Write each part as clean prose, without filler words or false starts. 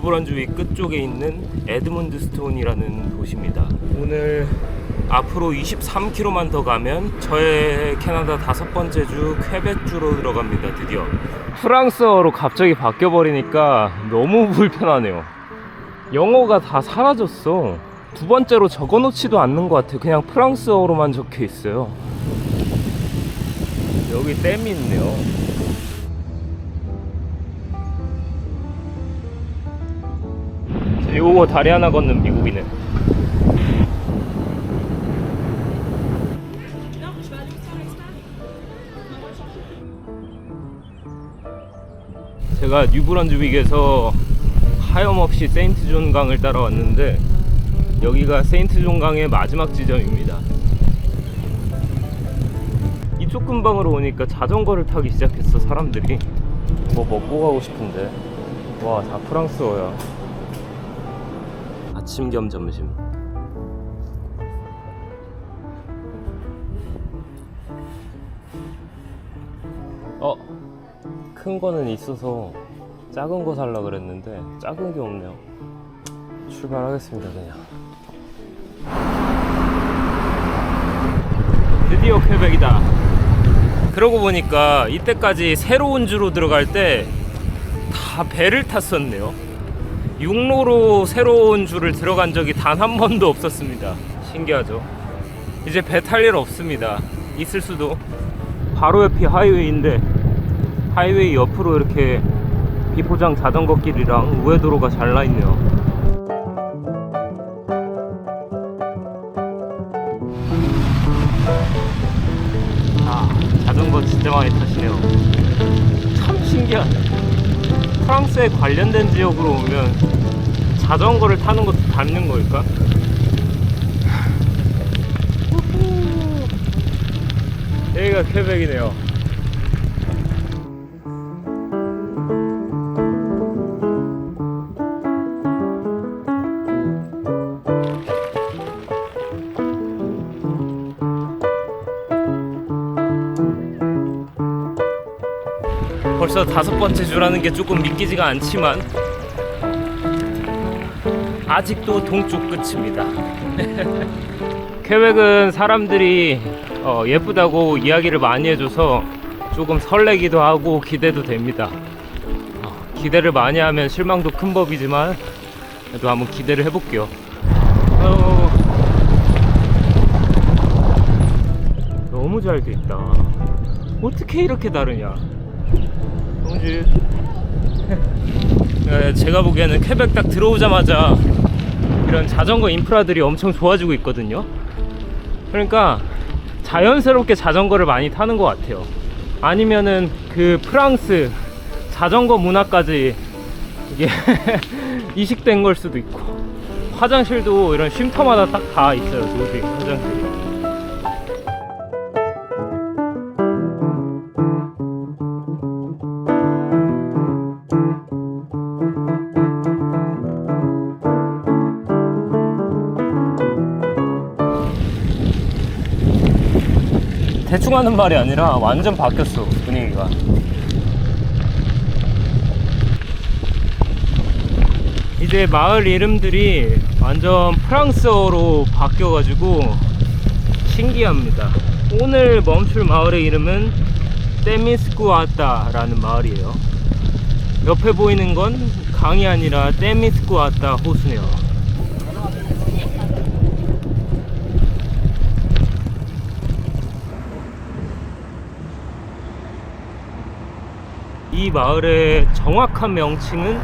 뉴브런즈윅 끝쪽에 있는 에드문드스톤이라는 도시입니다. 오늘 앞으로 23km만 더 가면 저의 캐나다 5번째 주 퀘벡주로 들어갑니다. 드디어 프랑스어로 갑자기 바뀌어버리니까 너무 불편하네요. 영어가 다 사라졌어. 두 번째로 적어놓지도 않는 것 같아요. 그냥 프랑스어로만 적혀 있어요. 여기 댐이 있네요. 요거 다리 하나 걷는 미국이네. 제가 뉴브런즈윅에서 하염없이 세인트 존 강을 따라왔는데 여기가 세인트 존 강의 마지막 지점입니다. 이쪽 근방으로 오니까 자전거를 타기 시작했어. 사람들이 뭐 먹고 가고 싶은데 와, 다 프랑스어야. 아침 겸 점심. 큰 거는 있어서 작은 거 살라 그랬는데 작은 게 없네요. 출발하겠습니다. 그냥 드디어 퀘벡이다. 그러고 보니까 이때까지 새로운 주로 들어갈 때 다 배를 탔었네요. 육로로 새로운 주를 들어간 적이 단 한 번도 없었습니다. 신기하죠? 이제 배 탈 일 없습니다. 있을 수도. 바로 옆이 하이웨이인데 하이웨이 옆으로 이렇게 비포장 자전거 길이랑 우회도로가 잘 나있네요. 자전거 진짜 많이 타시네요. 참 신기하네. 프랑스에 관련된 지역으로 오면 자전거를 타는 것도 닮는 걸까? 여기가 퀘벡이네요. 벌써 5번째 주라는 게 조금 믿기지가 않지만 아직도 동쪽 끝입니다. 퀘벡은 사람들이 예쁘다고 이야기를 많이 해줘서 조금 설레기도 하고 기대도 됩니다. 기대를 많이 하면 실망도 큰 법이지만 그래도 한번 기대를 해볼게요. 너무 잘 돼 있다. 어떻게 이렇게 다르냐. 동지. 제가 보기에는 퀘벡 딱 들어오자마자 이런 자전거 인프라들이 엄청 좋아지고 있거든요. 그러니까 자연스럽게 자전거를 많이 타는 것 같아요. 아니면은 그 프랑스 자전거 문화까지 이게 이식된 걸 수도 있고. 화장실도 이런 쉼터마다 딱 다 있어요. 도시 화장실이. 대충 하는 말이 아니라 완전 바뀌었어, 분위기가. 이제 마을 이름들이 완전 프랑스어로 바뀌어가지고 신기합니다. 오늘 멈출 마을의 이름은 테미스쿠아타라는 마을이에요. 옆에 보이는 건 강이 아니라 테미스쿠아타 호수네요. 이 마을의 정확한 명칭은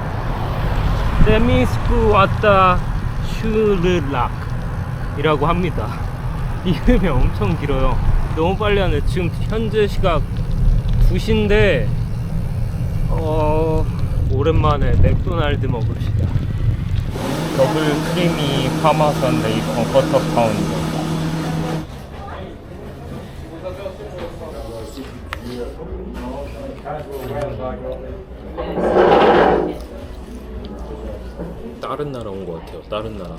테미스쿠아타 슈르락 이라고 합니다. 이름이 엄청 길어요. 너무 빨리 하네. 지금 현재 시각 2시인데 오랜만에 맥도날드 먹읍시다. 더블 크리미 파마산 베이컨 버터 파운드. 다른 나라 온 것 같아요. 다른 나라.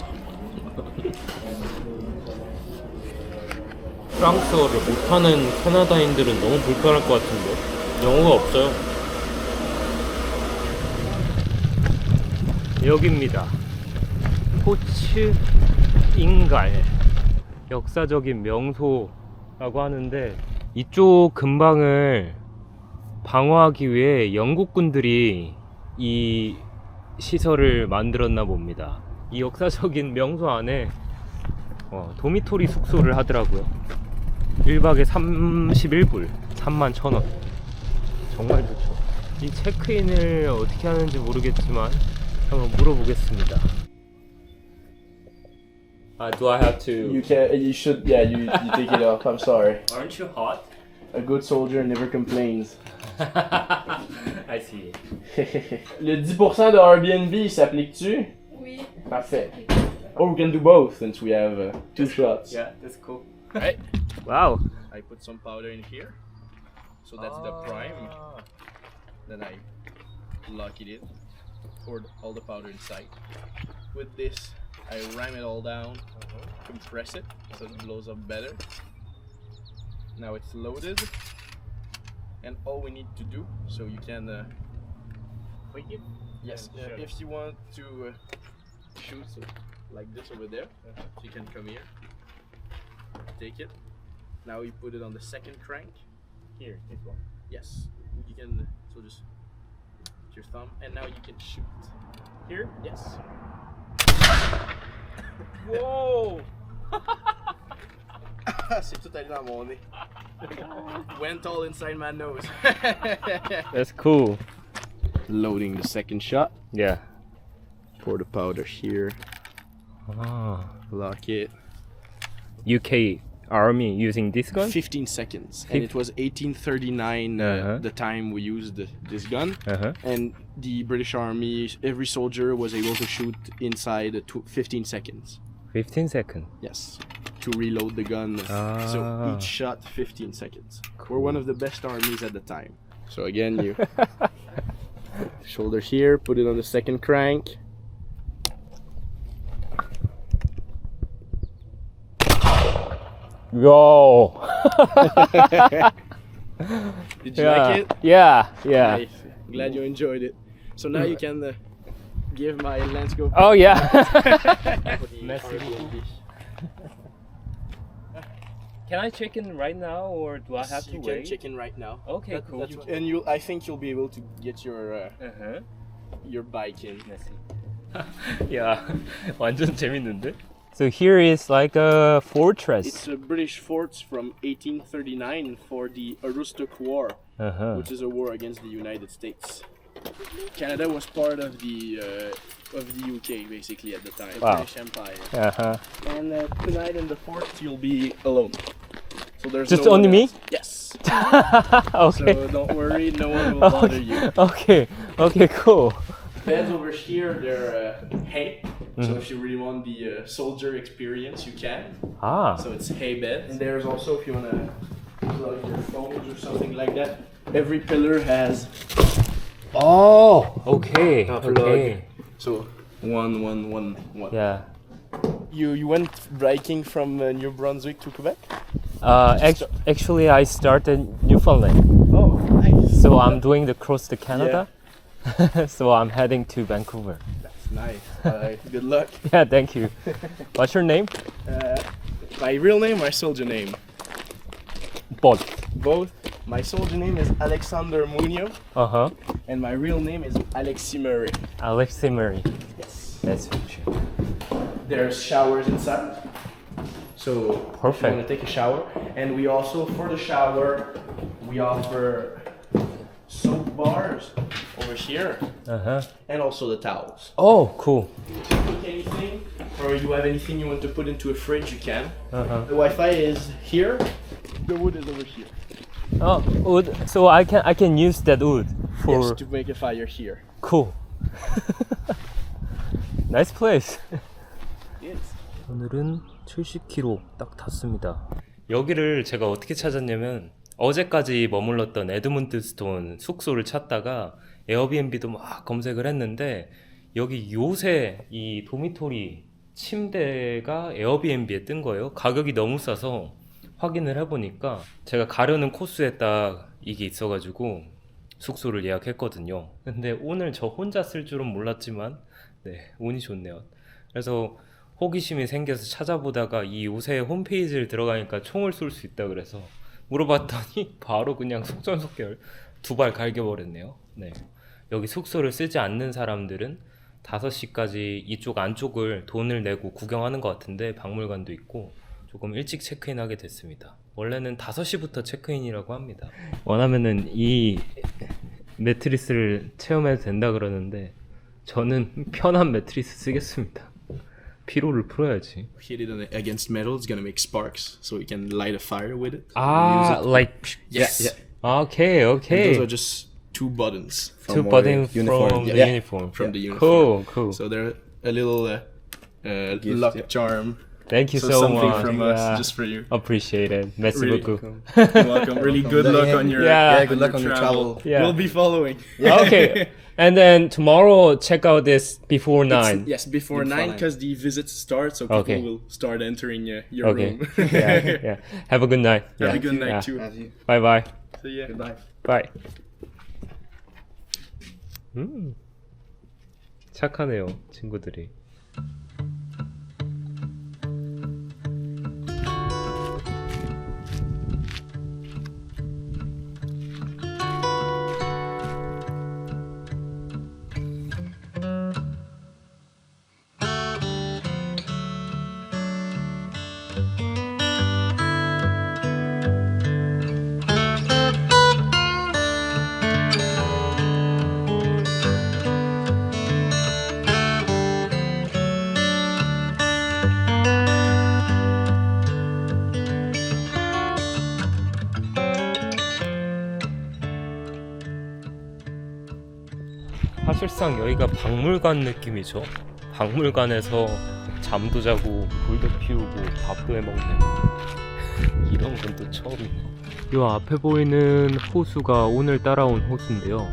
프랑스어를 못하는 캐나다인들은 너무 불편할 것 같은데. 영어가 없어요. 여기입니다. 포츠 잉갈, 역사적인 명소라고 하는데 이쪽 근방을 방어하기 위해 영국군들이 이 시설을 만들었나 봅니다. 이 역사적인 명소 안에 도미토리 숙소를 하더라고요. 1박에 31불, 31,000원. 정말 좋죠. 이 체크인을 어떻게 하는지 모르겠지만 한번 물어보겠습니다. Do I have to? You can. You should. Yeah. You take it off. I'm sorry. Aren't you hot? A good soldier never complains. I see. Le 10% de Airbnb, il s'applique-tu? Oui. Parfait. Or we can do both since we have 2 shots. Yeah, that's cool. Right. Wow. I put some powder in here, so that's the prime. Then I lock it in. Pour all the powder inside. With this, I ram it all down, compress it so it blows up better. Now it's loaded, and all we need to do, so you can. Yes. If you want to shoot like this over there, so you can come here, take it. Now you put it on the second crank. Here, this one. Yes, you can. So just put your thumb, and now you can shoot. Here? Yes. Whoa! C'est tout allé dans mon nez. Went all inside my nose. That's cool. Loading the second shot. Yeah. Pour the powder here. Ah. Lock it. UK Army using this gun? 15 seconds. And it was 1839 the time we used this gun. Uh-huh. And the British Army, every soldier was able to shoot inside 15 seconds. 15 seconds. Yes. To reload the gun. So each shot 15 seconds. We're one of the best armies at the time. So again, you shoulder here, put it on the second crank. Yo! Did you like it? Yeah, yeah. Nice. Glad you enjoyed it. So now you can give my Landscope. Oh yeah. Merci. Can I check in right now or do I have to You can wait? check in right now. Okay, cool. And I think you'll be able to get your bike in. 야, 완전 재밌는데? So here is like a fortress. It's a British fort from 1839 for the Aroostook War, which is a war against the United States. Canada was part of the UK basically at the time, Wow. British Empire. And tonight in the fort you'll be alone. So there's Just no one only me? else. Yes. Okay. So don't worry, no one will bother you. Okay. Okay, cool. Beds over here, they're hay. So if you really want the soldier experience, you can. Ah. So it's hay bed. And there's also, if you want to plug your phones or something like that, every pillar has. Oh, okay. a Okay. plug. So one. Yeah. You went biking from New Brunswick to Quebec? Actually, I started Newfoundland, Oh, nice. so I'm doing the cross to Canada. So I'm heading to Vancouver. That's nice. Good luck. Yeah, thank you. What's your name? My real name, my soldier name. Both. Both. My soldier name is Alexander Munio, and my real name is Alexi Murray. Alexi Murray. Yes. That's true. There's showers inside. So if you want to take a shower, and we also for the shower we offer soap bars over here, and also the towels. Oh, cool. Cook anything, or you have anything you want to put into a fridge, you can. The Wi-Fi is here. The wood is over here. Oh, wood. So I can use that wood for Yes, to make a fire here. cool. Nice place. Yes. 오늘은 70km 딱 탔습니다. 여기를 제가 어떻게 찾았냐면 어제까지 머물렀던 에드문드스톤 숙소를 찾다가 에어비앤비도 막 검색을 했는데 여기 요새 이 도미토리 침대가 에어비앤비에 뜬 거예요. 가격이 너무 싸서 확인을 해보니까 제가 가려는 코스에 딱 이게 있어가지고 숙소를 예약했거든요. 근데 오늘 저 혼자 쓸 줄은 몰랐지만 네, 운이 좋네요. 그래서 호기심이 생겨서 찾아보다가 이 요새 홈페이지를 들어가니까 총을 쏠 수 있다 그래서 물어봤더니 바로 그냥 속전속결 2발 갈겨버렸네요. 네. 여기 숙소를 쓰지 않는 사람들은 5시까지 이쪽 안쪽을 돈을 내고 구경하는 것 같은데 박물관도 있고 조금 일찍 체크인하게 됐습니다. 원래는 5시부터 체크인이라고 합니다. 원하면은 이 매트리스를 체험해도 된다 그러는데 저는 편한 매트리스 쓰겠습니다. 피로를 풀어야지. Hit it against metal, it's gonna make sparks, so you can light a fire with it. 아, like Yes. okay, And okay. those are just 2 buttons Two From our buttons uniform. from the Yeah. uniform. from the uniform. Cool, cool. So they're a little Gift, luck yeah. charm. Thank you So so something much. from Yeah. us just for you. Appreciate it. Merci Really beaucoup. You're welcome. Really good luck on your Yeah. Yeah, good luck on your travel. Yeah. We'll be following. Okay. And then tomorrow check out this before 9. Yes, before Before 9 9. because the visits start, so people Okay. will start entering your Okay. room. yeah, yeah. Have a good night. Have Yeah. a good night Yeah. too. Have you? Bye bye. See ya. Goodbye. Bye. 착하네요, 친구들이. 사실상 여기가 박물관 느낌이죠. 박물관에서 잠도 자고 불도 피우고 밥도 해먹는 이런 건 또 처음이네요. 요 앞에 보이는 호수가 오늘 따라온 호수인데요.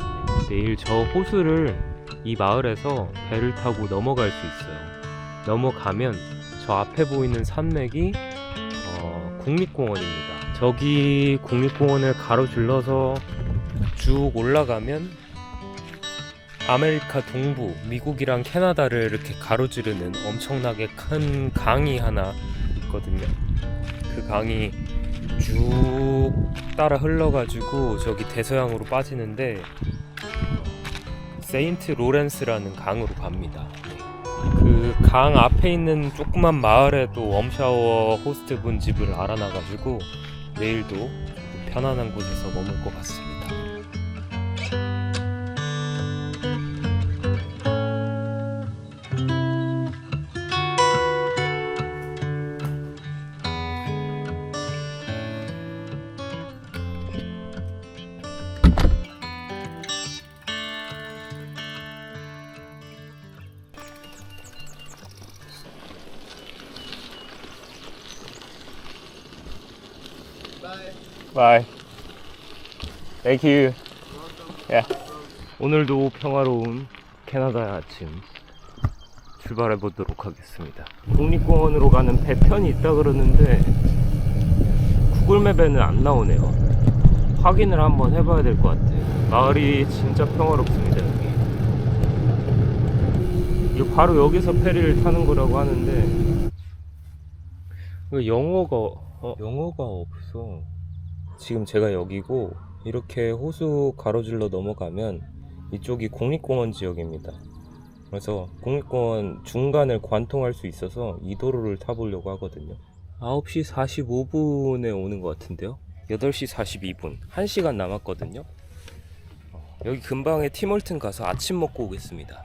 내일 저 호수를 이 마을에서 배를 타고 넘어갈 수 있어요. 넘어가면 저 앞에 보이는 산맥이 국립공원입니다. 저기 국립공원을 가로질러서 쭉 올라가면 아메리카 동부, 미국이랑 캐나다를 이렇게 가로지르는 엄청나게 큰 강이 하나 있거든요. 그 강이 쭉 따라 흘러가지고 저기 대서양으로 빠지는데 세인트 로렌스라는 강으로 갑니다. 그 강 앞에 있는 조그만 마을에도 웜샤워 호스트분 집을 알아놔가지고 내일도 편안한 곳에서 머물 것 같습니다. Bye. Thank you. Yeah. 오늘도 평화로운 캐나다의 아침 출발해 보도록 하겠습니다. 국립공원으로 가는 배편이 있다 그러는데 구글맵에는 안 나오네요. 확인을 한번 해봐야 될 것 같아요. 마을이 진짜 평화롭습니다. 여기. 이거 바로 여기서 페리를 타는 거라고 하는데 이거 영어가 없어. 지금 제가 여기고 이렇게 호수 가로질러 넘어가면 이쪽이 국립공원 지역입니다. 그래서 국립공원 중간을 관통할 수 있어서 이 도로를 타보려고 하거든요. 9시 45분에 오는 것 같은데요. 8시 42분 1시간 남았거든요. 여기 근방에 티몰튼 가서 아침 먹고 오겠습니다.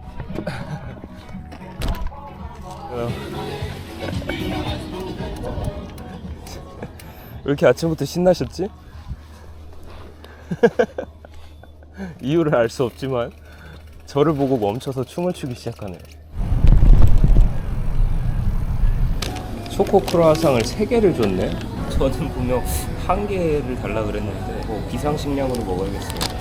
왜 이렇게 아침부터 신나셨지? 이유를 알 수 없지만 저를 보고 멈춰서 춤을 추기 시작하네요. 초코 크루아상을 3개를 줬네? 저는 분명 1개를 달라 그랬는데 뭐 비상식량으로 먹어야겠습니다.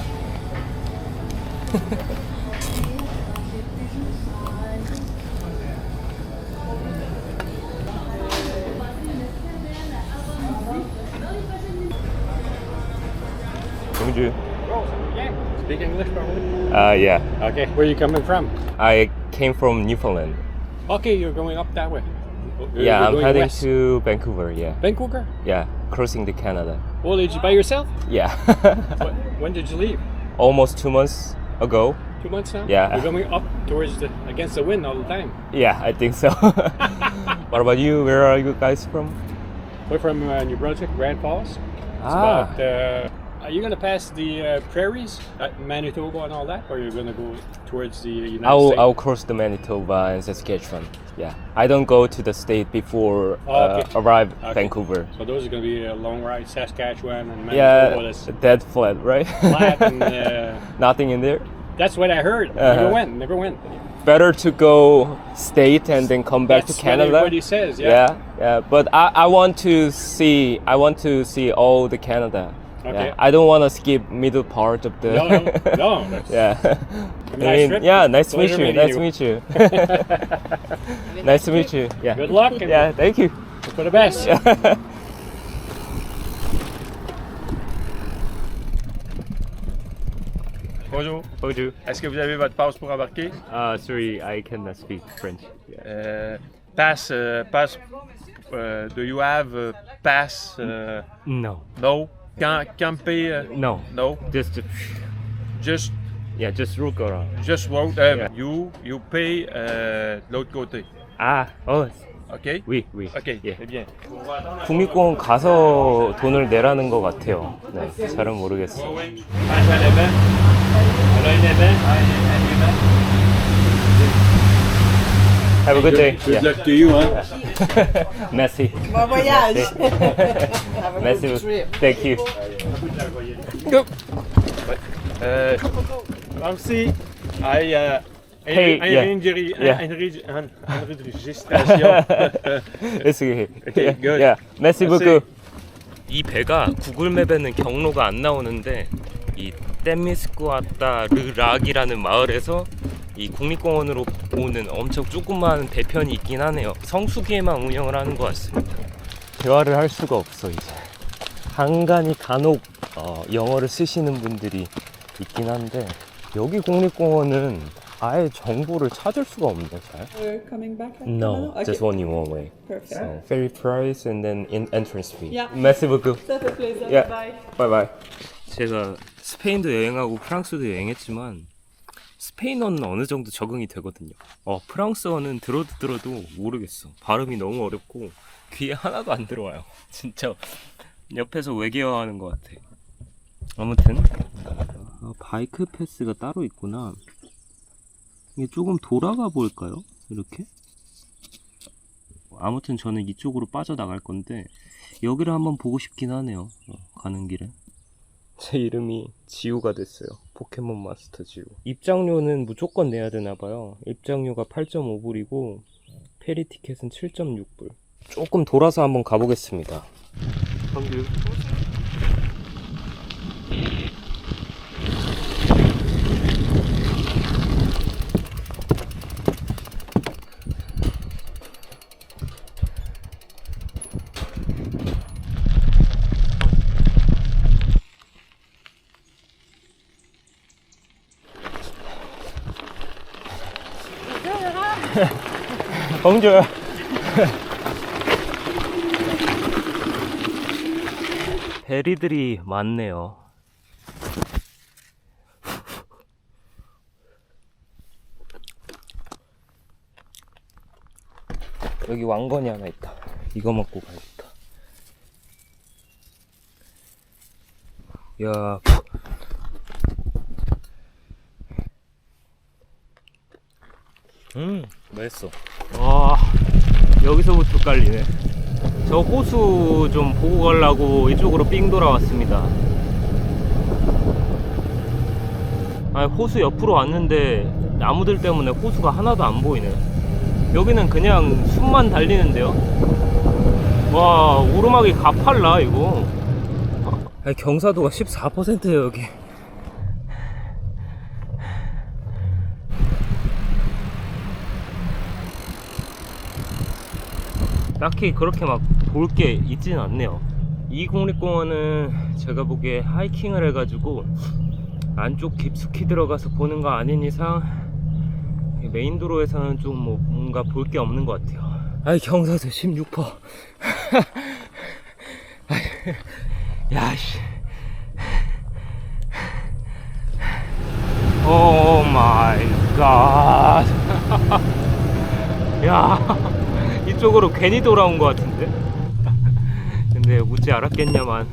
Bonjour. Speak English, probably. Yeah. Okay. Where are you coming from? I came came from Newfoundland. Okay, you're going up that way. Yeah, You're I'm going heading west. to Vancouver. Yeah, Vancouver. yeah, crossing to Canada. Well, did you by yourself? Yeah, When did you leave? almost 2 months ago. 2 months now. Yeah. You're going up towards against the wind all the time. Yeah, I think so. What about you? Where are you guys from? We're from New Brunswick, Grand Falls. It's Ah. about, are you gonna pass the prairies, Manitoba and all that, or you're gonna go towards the United States? I'll cross the Manitoba and Saskatchewan. Yeah, I don't go to the state before Oh, okay. arrive Okay. Vancouver. So those are gonna be a long ride, Saskatchewan and Manitoba. Yeah, That's dead flat, right? flat and Nothing in there. that's what I heard. Uh-huh. Never went. Better to go state and then come back That's to Canada. what everybody says. Yeah, yeah. But I want to see all the Canada. Okay. Yeah. I don't want to skip middle part of the. No. That's, Yeah. Nice trip. Yeah, nice to meet Pleasure you. meeting Nice to meet you. Nice to meet you. Yeah. Good luck and Yeah, thank you. hope for the best. Bonjour. Bonjour. Est-ce que vous avez votre passe pour embarquer? Sorry, I cannot speak French. Pass. Do you have pass? No, No. Camper? no. No. Just Just look around. road. Yeah. You pay de l'autre côté. Ah, oh, OK? oui. OK. 예. C'est bien. 국립공원 가서 돈을 내라는 것 같아요. 네, 잘은 모르겠어요. Passe à l'avant. On a un event. Have a good day. Good Yeah. luck to you, huh? Merci. Bon voyage. Merci. Thank you. Merci. I Hey, yeah. Yeah. enregistration. It's okay. Okay, good. Yeah. Merci Merci. beaucoup. 이 배가 구글맵에는 경로가 안 나오는데 이 떼미스쿠아따 르락이라는 마을에서 이 국립공원으로 오는 엄청 조그만 배편이 있긴 하네요. 성수기에만 운영을 하는 것 같습니다. 대화를 할 수가 없어 이제. 간간히 간혹 영어를 쓰시는 분들이 있긴 한데 여기 국립공원은 아예 정보를 찾을 수가 없네 잘. We're coming back. after No, now? just Okay. only one way. Perfect. So ferry price and then in entrance fee. Yeah. Merci beaucoup. Ça fait plaisir. Yeah. Bye. Bye bye. 제가 스페인도 여행하고 프랑스도 여행했지만 스페인어는 어느 정도 적응이 되거든요. 프랑스어는 들어도 모르겠어. 발음이 너무 어렵고 귀에 하나도 안 들어와요. 진짜 옆에서 외계어하는 것 같아. 아무튼 바이크 패스가 따로 있구나. 이게 조금 돌아가 볼까요? 이렇게? 아무튼 저는 이쪽으로 빠져나갈 건데 여기를 한번 보고 싶긴 하네요. 가는 길에. 제 이름이 지우가 됐어요. 포켓몬 마스터 지우. 입장료는 무조건 내야 되나봐요. 입장료가 8.5불이고 페리 티켓은 7.6불. 조금 돌아서 한번 가보겠습니다. 방금 봉주 베리들이 많네요. 여기 왕건이 하나 있다. 이거 먹고 가야겠다. 야, 맛있어. 와, 여기서부터 깔리네. 저 호수 좀 보고 가려고 이쪽으로 삥 돌아왔습니다. 호수 옆으로 왔는데 나무들 때문에 호수가 하나도 안 보이네. 여기는 그냥 숲만 달리는데요. 와, 오르막이 가팔라 이거. 경사도가 14%예요 여기. 딱히 그렇게 막 볼 게 있지는 않네요. 이 국립공원은 제가 보기에 하이킹을 해가지고 안쪽 깊숙이 들어가서 보는 거 아닌 이상 메인 도로에서는 좀 뭐 뭔가 볼 게 없는 것 같아요. 아이 경사도 16%. 야씨. 오 마이 갓. 야, 이쪽으로 괜히 돌아온 것 같은데. 근데 묻지 않았겠냐만.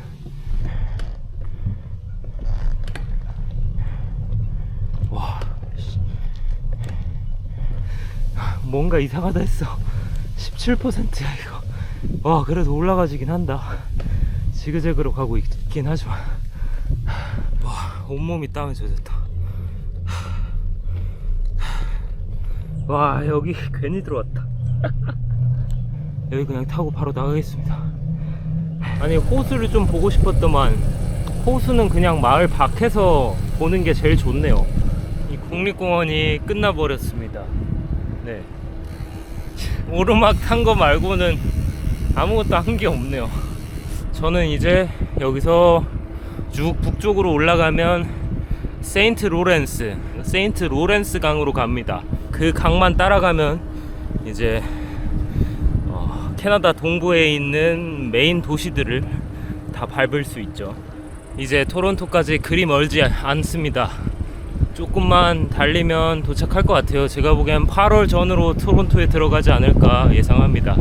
와, 뭔가 이상하다 했어. 17%야 이거. 와, 그래도 올라가지긴 한다. 지그재그로 가고 있긴 하지만. 와, 온몸이 땀에 젖었다. 와, 여기 괜히 들어왔다. 여기 그냥 타고 바로 나가겠습니다. 아니, 호수를 좀 보고 싶었더만 호수는 그냥 마을 밖에서 보는 게 제일 좋네요. 이 국립공원이 끝나버렸습니다. 네, 오르막 탄 거 말고는 아무것도 한 게 없네요. 저는 이제 여기서 쭉 북쪽으로 올라가면 세인트 로렌스 강으로 갑니다. 그 강만 따라가면 이제 캐나다 동부에 있는 메인 도시들을 다 밟을 수 있죠. 이제 토론토까지 그리 멀지 않습니다. 조금만 달리면 도착할 것 같아요. 제가 보기엔 8월 전으로 토론토에 들어가지 않을까 예상합니다.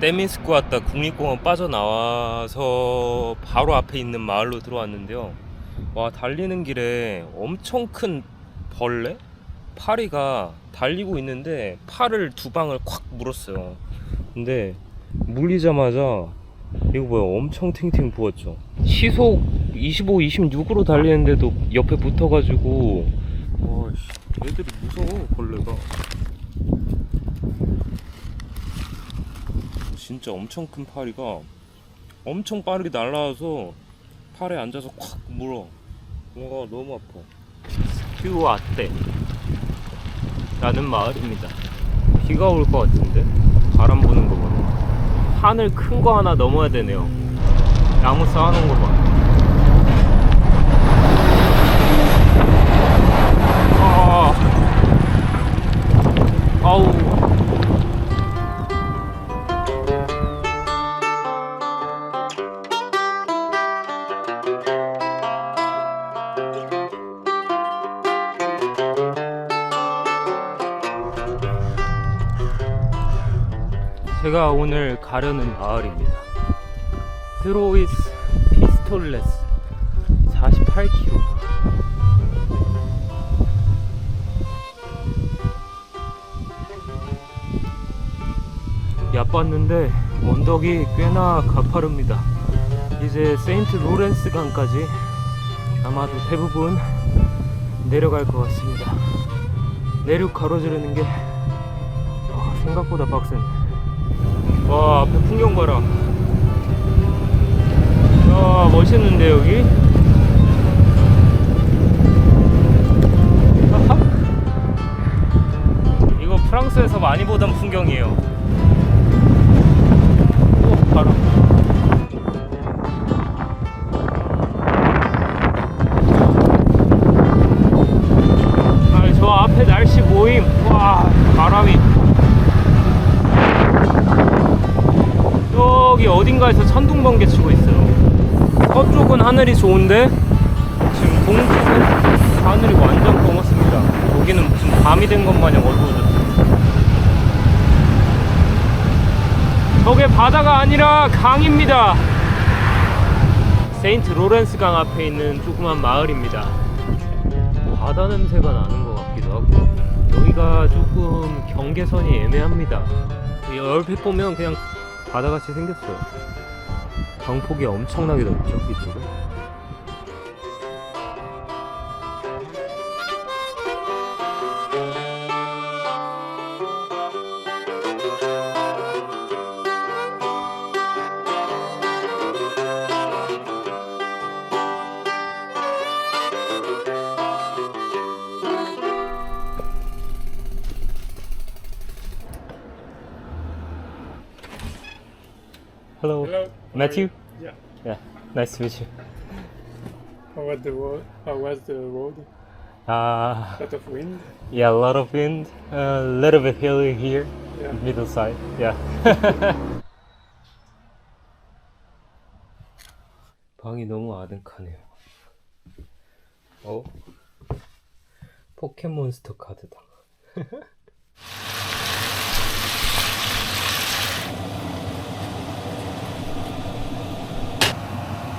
떼민스쿠아타 국립공원 빠져나와서 바로 앞에 있는 마을로 들어왔는데요. 와, 달리는 길에 엄청 큰 벌레? 파리가 달리고 있는데 팔을 두 방을 콱 물었어요. 근데 물리자마자 이거 뭐야, 엄청 팅팅 부었죠. 시속 25, 26으로 달리는데도 옆에 붙어가지고 애들이 무서워. 벌레가 진짜 엄청 큰 파리가 엄청 빠르게 날아와서 팔에 앉아서 콱 물어. 뭔가 너무 아파. 스튜아테 라는 마을입니다. 비가 올 것 같은데 바람 부는 거 봐. 하늘 큰 거 하나 넘어야 되네요. 나무 쌓아놓은 거 봐. 아우. 제가 오늘 가려는 마을입니다. 트로이스 피스톨레스 48km. 얕봤는데 언덕이 꽤나 가파릅니다. 이제 세인트 로렌스 강까지 아마도 대부분 내려갈 것 같습니다. 내륙 가로지르는 게 생각보다 빡세네. 와, 앞에 풍경 봐라. 야, 멋있는데 여기? 이거 프랑스에서 많이 보던 풍경이에요. 오, 바람. 저 앞에 날씨 모임. 와, 바람이. 저기 어딘가에서 천둥 번개 치고 있어요. 서쪽은 하늘이 좋은데 지금 동쪽은 하늘이 완전 검었습니다. 여기는 무슨 밤이 된 것 마냥 어두워졌어요. 저게 바다가 아니라 강입니다. 세인트 로렌스 강 앞에 있는 조그만 마을입니다. 바다 냄새가 나는 것 같기도 하고, 여기가 조금 경계선이 애매합니다. 얼핏 보면 그냥 바다같이 생겼어요. 강폭이 엄청나게 넓죠, 이쪽은. Hello. Hello. Matthew? Yeah. Yeah. Nice to meet you. How was the road? Ah, Lot of wind. yeah, a lot of wind, a little bit hilly here, Yeah. middle side. Yeah. 방이 너무 아늑하네요. 어? 포켓몬스터 카드다.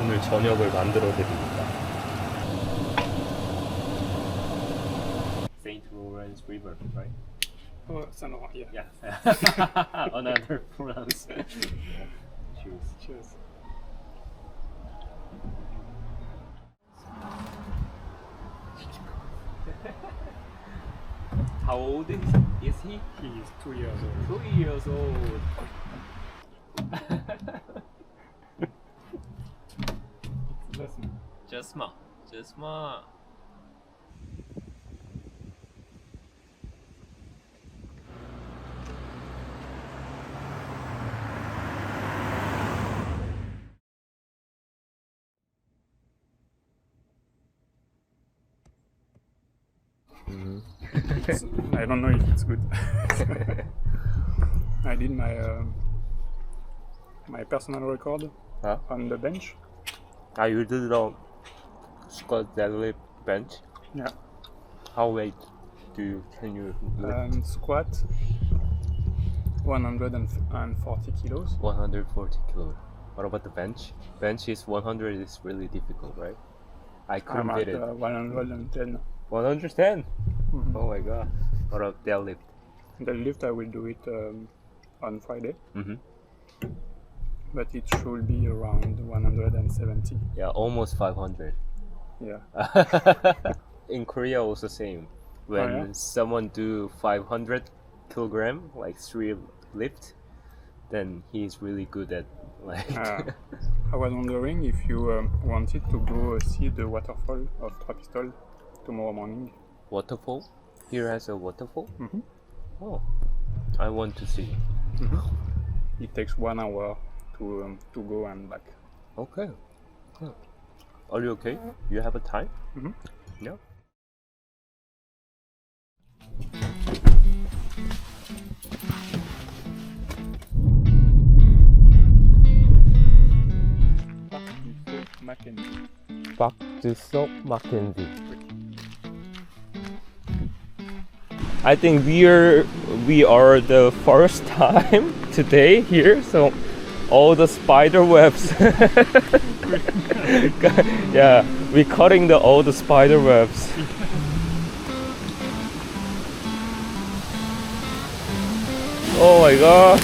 오늘 저녁을 만들어 드립니다. Saint Lawrence River, right? Oh, Saint Laurent, yeah. Yeah. Another France. Cheers. Cheers. How old is he? He is 2 years old. 2 years old. Jasma. Jasma. I don't know if it's good. I did my personal record Huh? on the bench. Ah, you did the squat deadlift bench. Yeah. How weight can you lift? Squat 140 kilos. 140 kilos. What about the bench? Bench is 100 is really difficult, right? I I'm couldn't at did it. 110. 110? Mhm. Oh my god. What about deadlift? The lift I will do it on Friday, Mm-hmm. but it should be around 170. Yeah, almost 500. Yeah. In Korea also same. When yeah? someone do 500 kilogram, like 3 lift, then he's really good at like I was wondering if you wanted to go see the waterfall of Trapistol tomorrow morning. waterfall. Here has a waterfall. Mhm. Oh, I want to see. It takes 1 hour to go and back. Okay. Yeah. Are you okay? You have a time? Mhm. Yeah. Mackenzie. Park Duso Mackenzie. I think we are the first time today here, so all the spider webs. Yeah, we're cutting all the spider webs. Oh my god.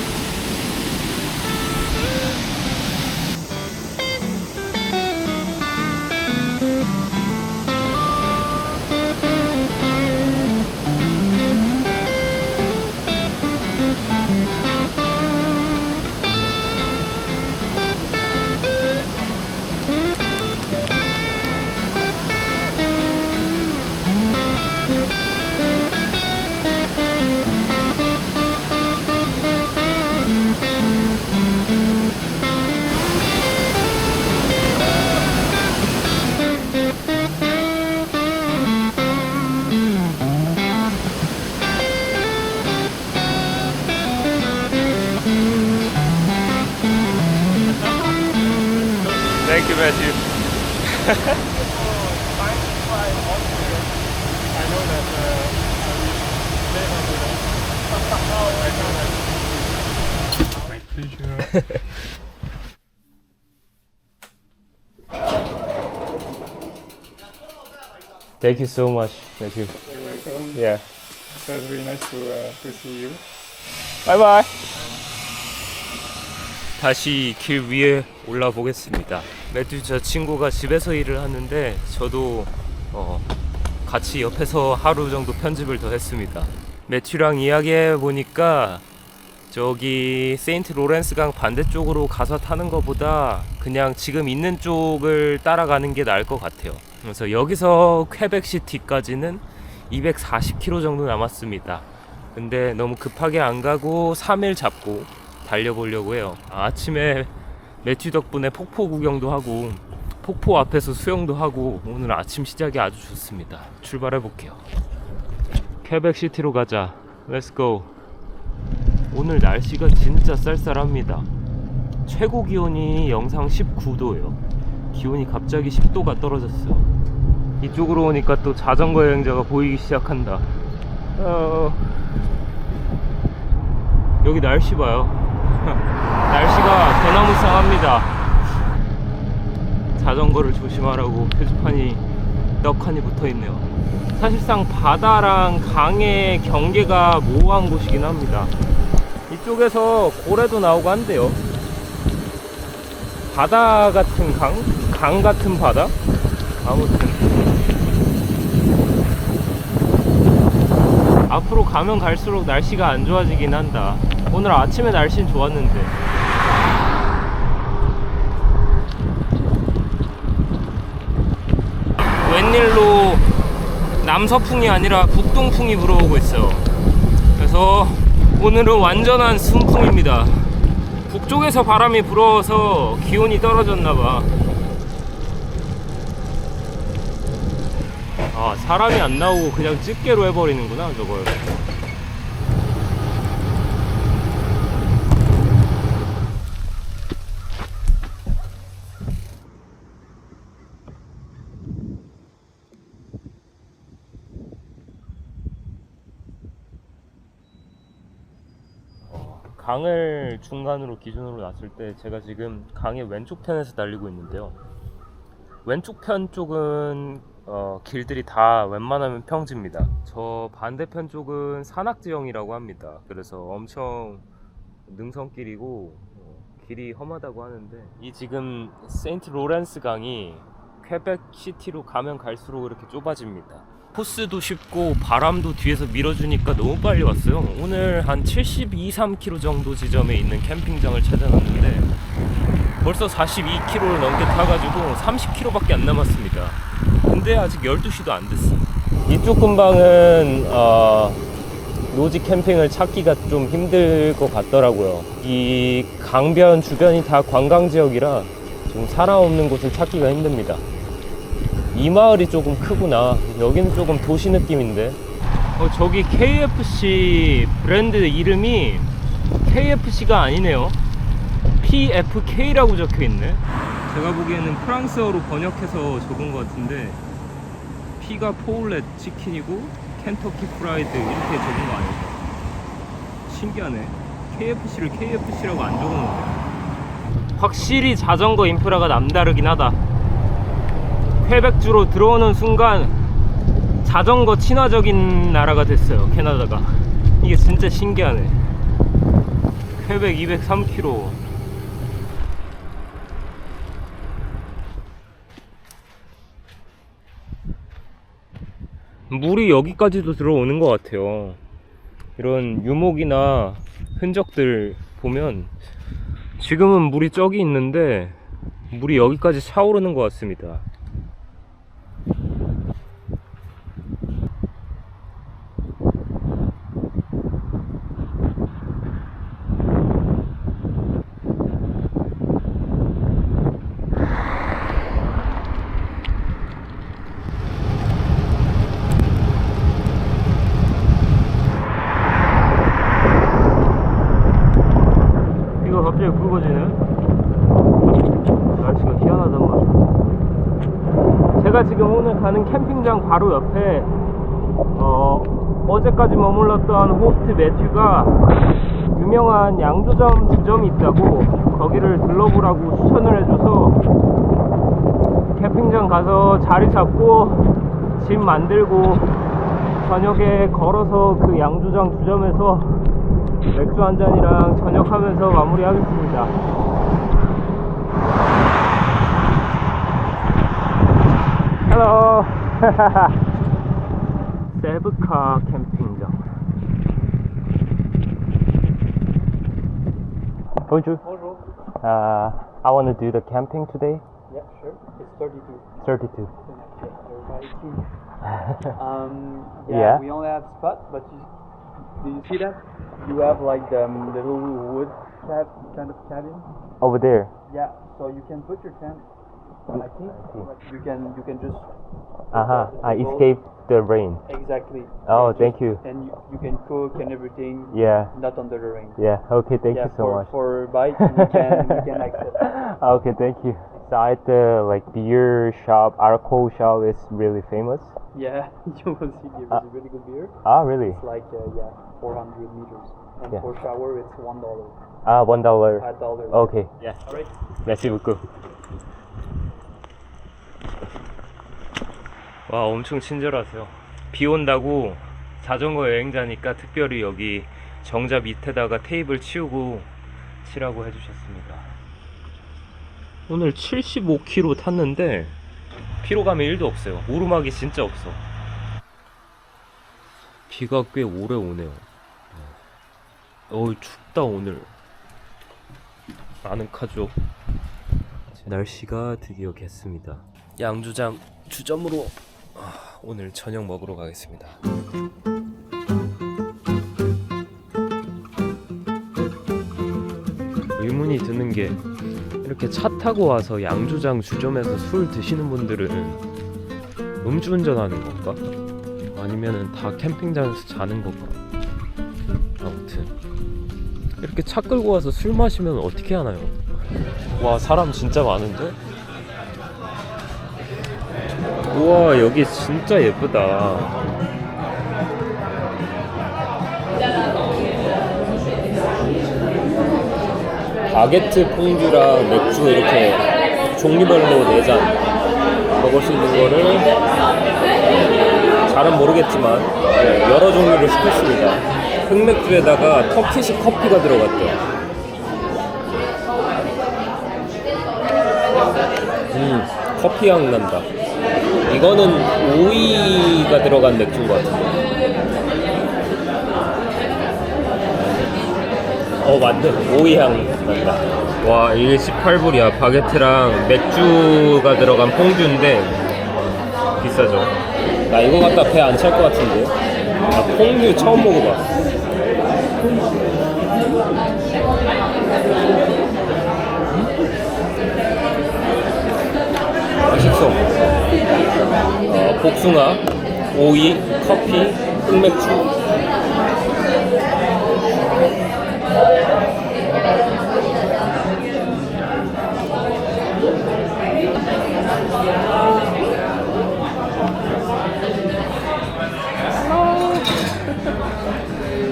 Thank you, Matthew. Thank you so much, Matthew. You're welcome. Yeah. It was really nice to see you. Bye bye. 다시 길 위에 올라 보겠습니다. 매튜 저 친구가 집에서 일을 하는데 저도 같이 옆에서 하루 정도 편집을 더 했습니다. 매튜랑 이야기해 보니까 저기 세인트 로렌스 강 반대쪽으로 가서 타는 것보다 그냥 지금 있는 쪽을 따라가는 게 나을 것 같아요. 그래서 여기서 퀘벡시티까지는 240km 정도 남았습니다. 근데 너무 급하게 안 가고 3일 잡고 달려보려고 해요. 아침에 매튜 덕분에 폭포 구경도 하고 폭포 앞에서 수영도 하고 오늘 아침 시작이 아주 좋습니다. 출발해 볼게요. 퀘벡시티로 가자. 렛츠고. 오늘 날씨가 진짜 쌀쌀합니다. 최고 기온이 영상 19도예요. 기온이 갑자기 10도가 떨어졌어요. 이쪽으로 오니까 또 자전거 여행자가 보이기 시작한다. 여기 날씨 봐요. 날씨가 대나무상합니다. 자전거를 조심하라고 표지판이 떡하니 붙어있네요. 사실상 바다랑 강의 경계가 모호한 곳이긴 합니다. 이쪽에서 고래도 나오고 한대요. 바다 같은 강? 강 같은 바다? 아무튼 앞으로 가면 갈수록 날씨가 안 좋아지긴 한다. 오늘 아침에 날씨는 좋았는데. 웬일로 남서풍이 아니라 북동풍이 불어오고 있어요. 그래서 오늘은 완전한 순풍입니다. 북쪽에서 바람이 불어서 기온이 떨어졌나봐. 아, 사람이 안 나오고 그냥 집게로 해버리는구나 저걸. 강을 중간으로 기준으로 놨을 때 제가 지금 강의 왼쪽 편에서 달리고 있는데요. 왼쪽 편 쪽은 길들이 다 웬만하면 평지입니다. 저 반대편 쪽은 산악지형이라고 합니다. 그래서 엄청 능선길이고 길이 험하다고 하는데, 이 지금 세인트 로렌스 강이 퀘벡 시티로 가면 갈수록 이렇게 좁아집니다. 코스도 쉽고 바람도 뒤에서 밀어주니까 너무 빨리 왔어요. 오늘 한 72, 3km 정도 지점에 있는 캠핑장을 찾아놨는데 벌써 42km를 넘게 타가지고 30km밖에 안 남았습니다. 근데 아직 12시도 안 됐어. 이쪽 근방은 노지 캠핑을 찾기가 좀 힘들 것 같더라고요. 이 강변 주변이 다 관광지역이라 좀 사람 없는 곳을 찾기가 힘듭니다. 이 마을이 조금 크구나. 여기는 조금 도시 느낌인데. 저기 KFC 브랜드 이름이 KFC가 아니네요. PFK라고 적혀있네. 제가 보기에는 프랑스어로 번역해서 적은 것 같은데, P가 포울렛 치킨이고 켄터키 프라이드 이렇게 적은 거 아닐까. 신기하네. KFC를 KFC라고 안 적어놓네. 확실히 자전거 인프라가 남다르긴 하다. 퀘벡주로 들어오는 순간 자전거 친화적인 나라가 됐어요, 캐나다가. 이게 진짜 신기하네. 퀘벡 203km. 물이 여기까지도 들어오는 것 같아요. 이런 유목이나 흔적들 보면 지금은 물이 저기 있는데 물이 여기까지 차오르는 것 같습니다. 갑자기 굵어지네. 날씨가 희한하단 말이야. 제가 지금 오늘 가는 캠핑장 바로 옆에 어제까지 머물렀던 호스트 매튜가 유명한 양조점 주점이 있다고 거기를 들러보라고 추천을 해줘서 캠핑장 가서 자리 잡고 짐 만들고 저녁에 걸어서 그 양조장 주점에서 맥주 한 잔이랑 저녁하면서 마무리하겠습니다. 헬로. 세브카 캠핑장. Bonjour. Bonjour. I want to do the camping today. Yeah, sure. It's 32. 32. Everybody key. Yeah. We only have spots, but do you see that? You have like the little wood kind of cabin. Over there. Yeah, so you can put your tent. I think you can just I escaped the rain. exactly. Oh, just- thank you. And you can cook and everything. Yeah. Not under the rain. Yeah. Okay. Thank yeah, you so for, much. For bike, you can accept. Okay. Thank you. Besides the like beer shop, alcohol shop is really famous. Yeah, you will see there is a really good beer. Ah, really? It's like 400 meters, and Yeah. for shower it's $1. Ah, $1. $5. Okay. Yeah. Alright. Merci beaucoup. 와, 엄청 친절하세요. 비 온다고 자전거 여행자니까 특별히 여기 정자 밑에다가 테이블 치우고 치라고 해주셨습니다. 오늘 75km 탔는데 피로감이 1도 없어요. 오르막이 진짜 없어. 비가 꽤 오래 오네요. 춥다 오늘. 아늑하죠. 날씨가 드디어 겠습니다. 양주장 주점으로 오늘 저녁 먹으러 가겠습니다. 의문이 드는 게 이렇게 차 타고 와서 양주장 주점에서 술 드시는 분들은 음주운전하는 건가? 아니면은 다 캠핑장에서 자는 건가? 아무튼 이렇게 차 끌고 와서 술 마시면 어떻게 하나요? 와, 사람 진짜 많은데? 우와, 여기 진짜 예쁘다. 바게트 퐁듀랑 맥주 이렇게 종류별로 4잔 먹을 수 있는 거를 잘은 모르겠지만 여러 종류를 시켰습니다. 흑맥주에다가 터키시 커피가 들어갔대요. 커피 향 난다. 이거는 오이가 들어간 맥주인 것 같은데. 맞네. 오이 향 난다. 와, 이게 18불이야. 바게트랑 맥주가 들어간 퐁듀인데 비싸죠. 나 이거 갖다 배 안 찰 것 같은데. 나 퐁듀 처음 먹어봐. 맛있어. 복숭아, 오이, 커피, 흑맥주.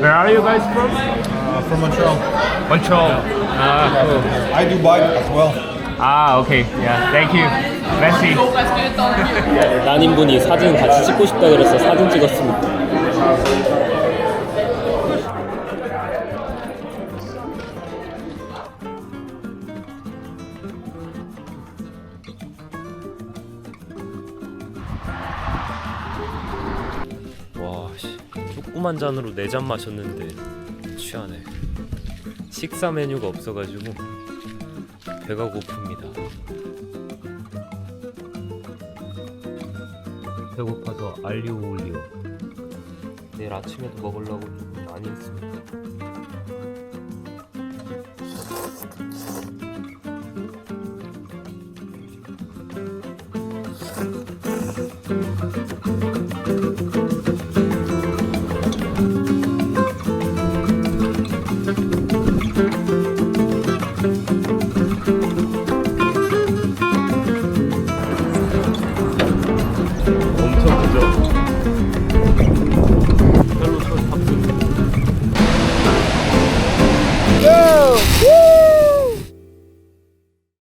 Where are you guys from? From Montreal. Montreal. Cool. I do bike as well. Okay. Yeah. Thank you. Merci. 난인분이 사진 같이 찍고 싶다 그래서 사진 찍었습니다. 와, 조그만 잔으로 4잔 마셨는데 취하네. 식사 메뉴가 없어가지고 배가 고픕니다. 배고파서 알리오 올리오. 내일 아침에도 먹으려고 좀 많이 했습니다.